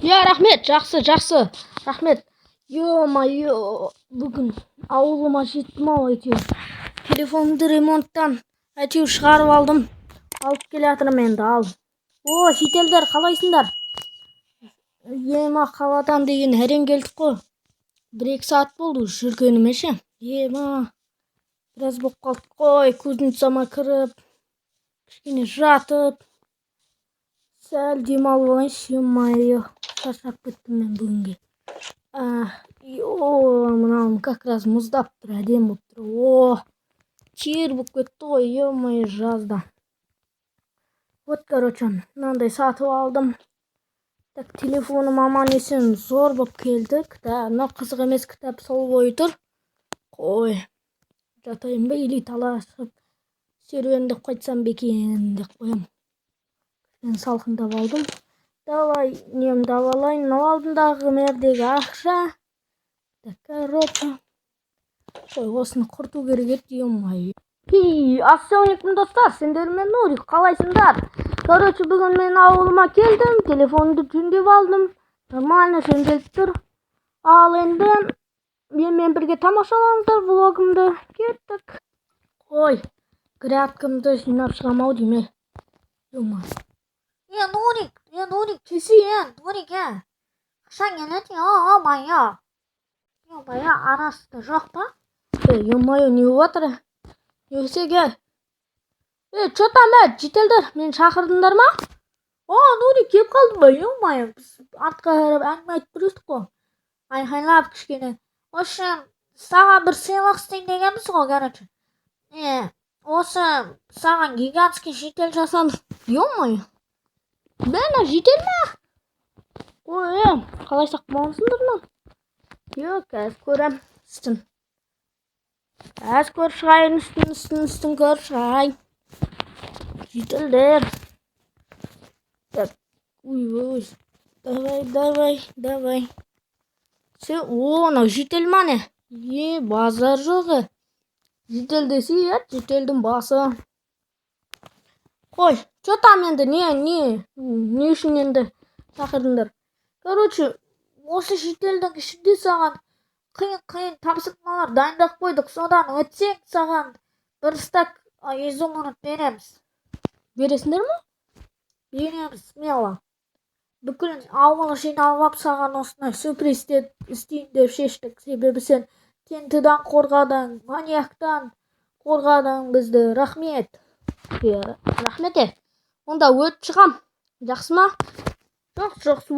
Я рахмет, жақсы. Рахмет. Ё-моё, бүгін ауылыма жеттім ау әйтеуір. Телефонымды ремонттан әйтеуір шығарып алдым. Алып келе жатырмын енді, ал. О, шетелдер, қалайсыңдар? Ема, қаладан деген әрең келдік қой. 1-2 сағат болды жүргеніме ше. Ема, біраз болып қалдық қой. Кузницама кіріп, кішкене жатып, сәл демалып алайыншы. Ё-моё, шаршап кеттім мен бүгінге. Мынауым как раз мұздап тұр, әдем болып тұр. О, тер болып кетті ғой, ё-моё, жазда. Вот, короче, мынандай сатып алдым. Так, телефоным аман есен зор болып келді. Мына қызық емес кітап сол бойы тұр. Қой, жатайын ба или таласып серуендеп қайтсам ба екен деп қоям. Мен салқындап алдым. Давай, немді алайын. Мынау алдымдағы мердегі ақша. Так, короче. Ой, осыны құрту керек еді, ё-моё. Ассалаумалейкум достар, сендер мен Нурик, қалайсыңдар? Короче, бүгін мен ауылыма келдім, телефонды жөндеп алдым. Нормально жөнделіп тұр. Ал енді менімен бірге тамашалаңыздар влогымды. Кеттік. Ой, грядкамды жинап шығам ау дейме. Ё-моё. Нурик, түсейін, Нурик, қашан келеді, ё-моё. Ё-моё, арасында жоқ па? Ё-моё, не болып жатыр? Несеге? Чё там, жетелдер, мені шақырдыңдар ма? Нурик, келіп қалдың ба, ё-моё, біз артқа қарап әңгіме айтып тұрдық қой. Айқайлап кішкене. Общем, саған бір сыйлық істейін дегенбіз ғой, короче. Осы саған гигантский житель жасадым. Ё-моё. Бәна, житель ма? Ой, қалай сақпалансыңдар ма? Yok, көрем üstün. Kör шығайын, üstün kör шығайын. Жителдер. Так, ой. Давай. Все, мынау житель ма не? Базар жоғы. Житель десе, жителдің басы. Қой, что там енді, не үшін енді шақырдыңдар? Короче, осы жителдің ішінде саған қиын тапсырмалар дайындап қойдық. Содан өтсең саған бір стак изумруд береміз. Бересіңдер ме? Береміз, смело. Бүкіл ауылы жиналып саған осындай сюрприз істейін деп шештік. Себебі сен кентіден қорғадың, маньяктан қорғадың бізді. Рахмет. Рахмет. Онда өтіп шығам. Жақсы ма? Жақсы,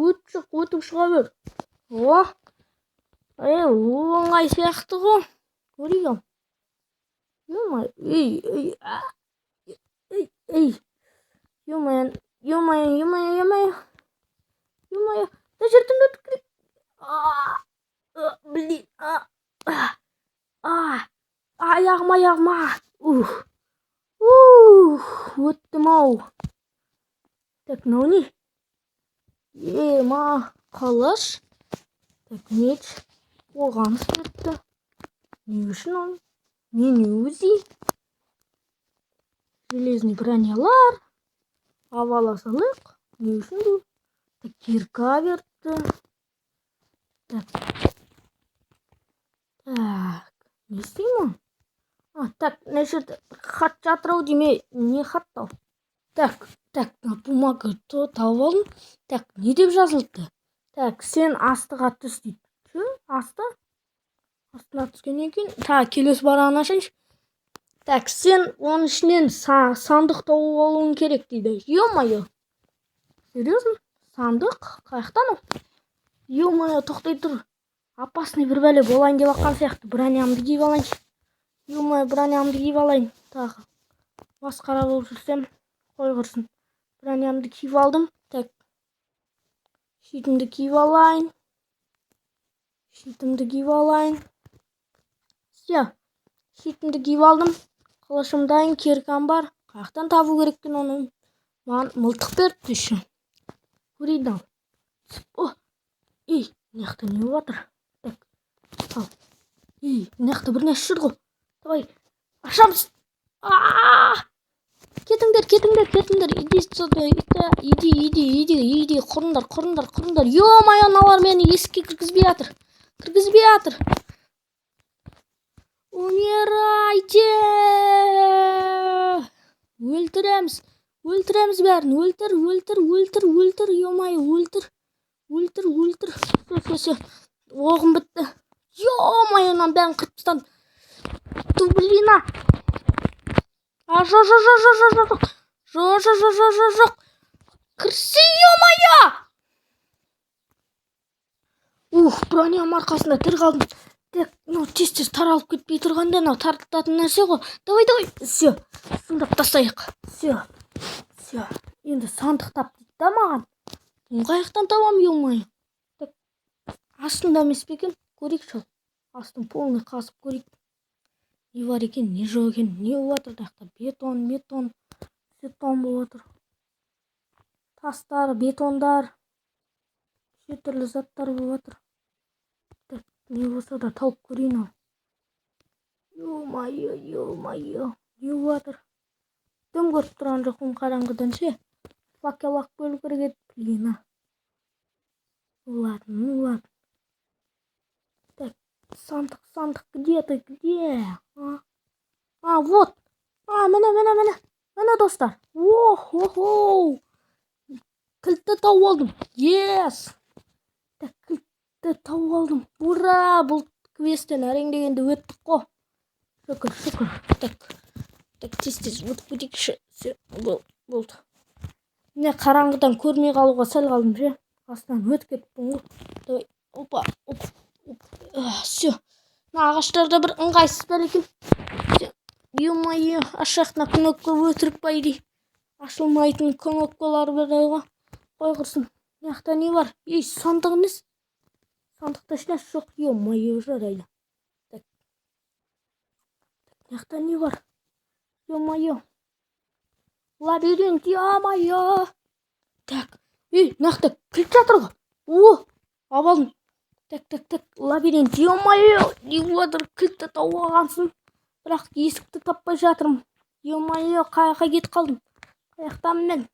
өтіп шыға бер. Оңай сияқты ғой. Көрейін. Ё-моё. Да жертвым өтіп керек. Блин. Аяғыма. Өттім ау. Так, мынау не? Қылыш. Так, меч. Қорғаныс беріпті. Не үшін ол? Не узи? Железный бронялар. Аваласылық. Не үшін бұл? Так, кирка беріпті. Так, не істеймін? Так, нәшет хат жатыр ау деме. Не хаттау? Так, бумага тауып алдым. Так, не деп жазылды? Так, сен астыға түс дейді. Астына түскеннен кейін. Так, келесі барағын ашайыншы. Так, сен оның ішінен сандық тауып алуың керек дейді. Ё-моё. Серьезно? Сандық? Қаяқтан ол? Ё-моё, тоқтай тұр. Опасный бір бәле болайын деп аққан сияқты. Бронямды киіп алайыншы. Ё-моё, бронямды киіп алайын. Тағы. Масқара болып жүрсем, қой құрсын. Бронямды киіп алдым. Так. Шитімді киіп алайын. Все. Шитімді киіп алдым. Қылышым дайын, киркам бар. Қаяқтан табу кереккен оны? Маған мылтық беріпті еще. Көрейді ал. Мынақты не болып жатыр? Так. Ал. Мынақты бір нәрсе жүр ғой. Давай. Ашамыз. Кетіңдер. кетіңдер. Иди сюда. Иди. Құрыңдар. Ё-моё, аналар мені есікке кіргізбей жатыр. Умирайте! Өлтіреміз бәрін. Өлтір. Ё-моё, өлтір. Все. Оғым бітті. Ё-моё, бәрін қырып тастадым. Блин. Жоқ. Кірсе, ё-моё! Броням арқасында тірі қалдым. Тек, тез таралып кетпей тұрғанда, тартылатын нәрсе ғой. Давай. Все. Сындап тастайық. Все. Енді сандық тап дейді да маған. Қаяқтан табам, ё-моё. Так, астында емес пе екен? Көрейік шал. Астын полный қазып көрейік. Не бар екен, не жоқ екен, не болып жатыр дақта? Бетон болып жатыр. Тастар, бетондар. Түрлі заттар болып жатыр. Так, не болса да тауып көрейін ал. Ё-моё. Не болып жатыр? Дым көріп тұрған жоқпын қараңғыдан ше. Факел бөлу керек еді. Блин. Ладно. Так, сандық, где ты? Вот. Міне достар. О-хо-хо. Кілтті тауып алдым. Yes. Так, кілтті тауып алдым. Ура! Бұл квесттен әрең дегенде өттік қой. Шүкір. Так, тез өтіп кетейікші. Болды. Міне қараңғыдан көрмей қалуға сәл қалдым ше. Астынан өтіп кетіппін ғой. Давай. Опа. Все. Ағаштарда бір ыңғайсыз бар екен. Ё-моё, ашақна кнопка өтірік байди. Ашылмайтын кнопкалар бар ғой. Қой құрсын. Мияқта не бар? Сандық емес. Сандықта ешнәрсе жоқ. Ё-моё, жарайды. Так. Мияқта не бар? Ё-моё. Лабиринт, ё-моё. Так. Мияқта кілт жатыр ғой. Абалдым. Так. Лабиринт, ё-моё. Не отыр, кілтті тауып алғансың. Бірақ есікті таппай жатырмын. Ё-моё, қаяққа кетіп қалдым. Қаяқтамын мен.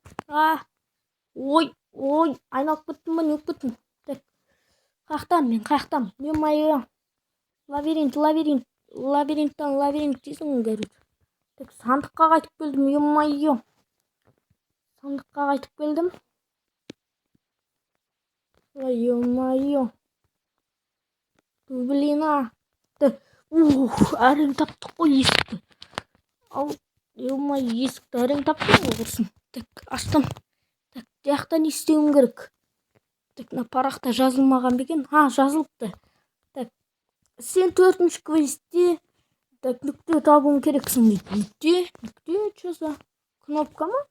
Ой, айналып кеттім ба, не болып кеттім? Так, қаяқтамын. Ё-моё. Лабиринттан дейсің, короче. Так, сандыққа қайтып келдім, ё-моё. Ё-моё. Блин. Әрең таптық қой есікті. Ё-моё, есікті әрең таптым ғой құрсын. Так, аштым. Так, жақта не істеуім керек? Так, парақта жазылмаған бекен? Жазылыпты. Так, сен 4-ші квестте. Так, нүкте табуың керексің дейді. Нүкте, что за кнопка ма?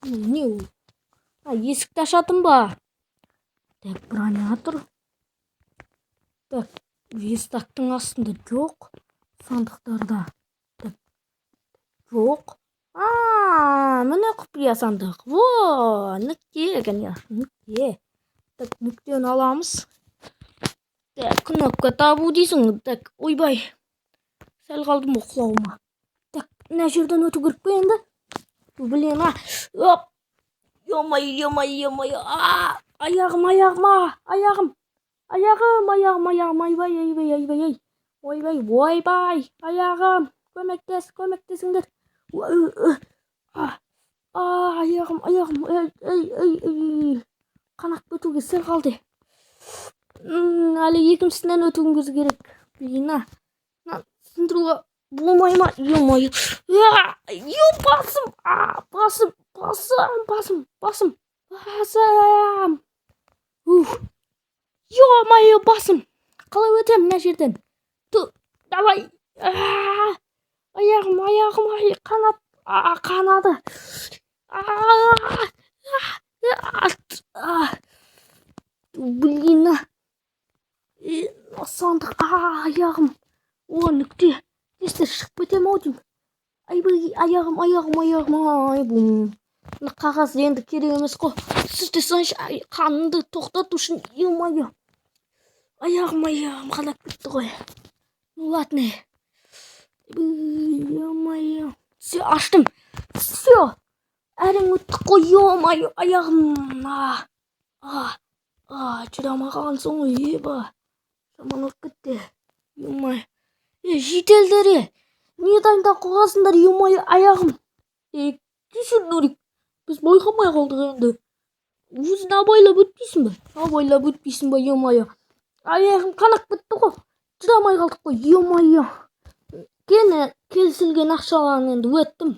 Не ол? Есікті ашатын ба? Так, броня тұр. Так, вестактың астында жоқ. Сандықтарда. Так, жоқ. Міне құпия сандық. Нүкте, конечно, нүкте. Так, нүктені аламыз. Так, кнопка табу дейсің. Так, ойбай. Сәл қалдым құлауыма. Так, мына жерден өту керек пе енді? Блин. Ё-моё. Аяғым. Ойбай. Аяғым. Көмектесіңдер. Аяғым. Қанат өтуге сәл қалды. Әлі екіншісінен өтуіңіз керек. Блин. Сындыруға болмай ма? Ё-моё. Басым. Ё-моё, басым. Қалай өтем мына жерден? Давай. Аяғым. Қанады. Блин. Сандық. Аяғым. Нүкте. Тестер шығып кетем ау деймін. Аяғым. Бұм. Қағаз енді керек емес қой. Сізде сонша қанымды тоқтату үшін. Ё-моё. Аяғым қанап кетті ғой. Ладно. Ё-моё. Все, аштым. Все. әрең өттік қой, ё-моё, аяғым. Шыдамай қалған соң ғой, еба. Жаман ұрып кетті. Ё-моё. Жителдер, не дайындап қойғансыңдар, ё-моё, аяғым. Кешір, Нурик. Біз байқамай қалдық енді. Өзің абайлап өтпейсің бе? Абайлап өтпейсің бе, ё-моё. Аяғым қанап кетті ғой. Шыдамай қалдық қой, ё-моё. Келісілген ақшаларын енді өттім.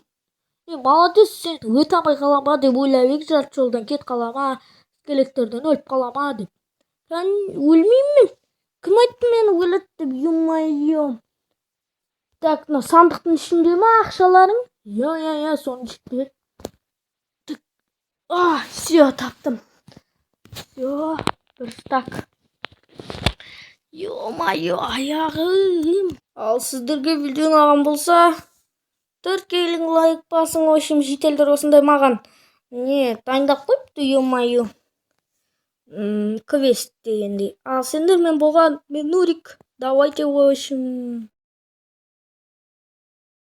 Молодец, сен өте алмай қала ма деп ойлап ек, жарты жолдан кет қала ма, скелектерден өліп қала ма деп. Өлмеймін. Кім айтты мені өледі деп, ё-моё. Так, мына сандықтың ішінде ма ақшаларың? Я, соның ішінде. Все, таптым. Все, бір стак. Ё-моё, аяғым. Ал сіздерге видео ұнаған болса, тіркелің, лайк басың. В общем, жителдер осындай маған не дайындап қойыпты, ё-моё. Квест дегендей. Ал сендермен болған мен Нурик. Давайте, в общем.